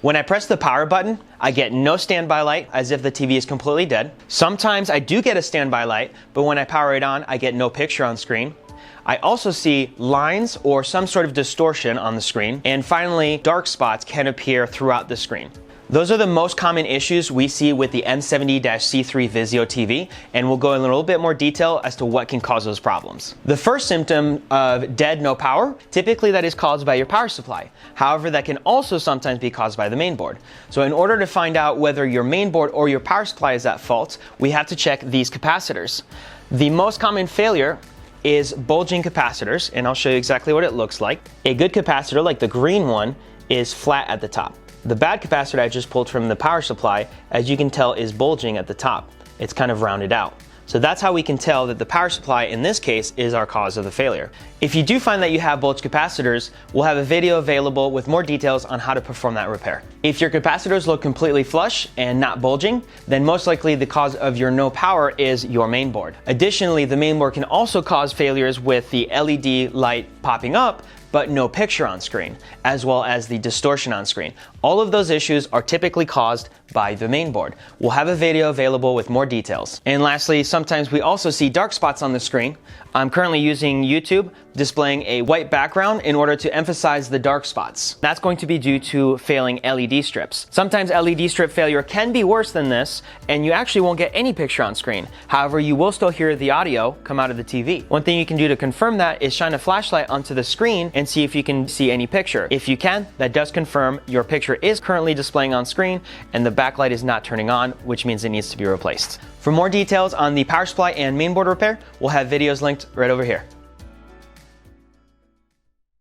When I press the power button, I get no standby light, as if the TV is completely dead. Sometimes I do get a standby light, but when I power it on, I get no picture on screen. I also see lines or some sort of distortion on the screen. And finally, dark spots can appear throughout the screen. Those are the most common issues we see with the M70-C3 Vizio TV, and we'll go in a little bit more detail as to what can cause those problems. The first symptom of dead no power, typically that is caused by your power supply. However, that can also sometimes be caused by the main board. So in order to find out whether your main board or your power supply is at fault, we have to check these capacitors. The most common failure is bulging capacitors, and I'll show you exactly what it looks like. A good capacitor, like the green one, is flat at the top. The bad capacitor I just pulled from the power supply, as you can tell, is bulging at the top. It's kind of rounded out. So that's how we can tell that the power supply in this case is our cause of the failure. If you do find that you have bulged capacitors, we'll have a video available with more details on how to perform that repair. If your capacitors look completely flush and not bulging, then most likely the cause of your no power is your main board. Additionally, the main board can also cause failures with the LED light popping up, but no picture on screen, as well as the distortion on screen. All of those issues are typically caused by the main board. We'll have a video available with more details. And lastly, sometimes we also see dark spots on the screen. I'm currently using YouTube, displaying a white background in order to emphasize the dark spots. That's going to be due to failing LED strips. Sometimes LED strip failure can be worse than this, and you actually won't get any picture on screen. However, you will still hear the audio come out of the TV. One thing you can do to confirm that is shine a flashlight onto the screen and see if you can see any picture. If you can, that does confirm your picture is currently displaying on screen and the backlight is not turning on, which means it needs to be replaced. For more details on the power supply and mainboard repair, we'll have videos linked right over here.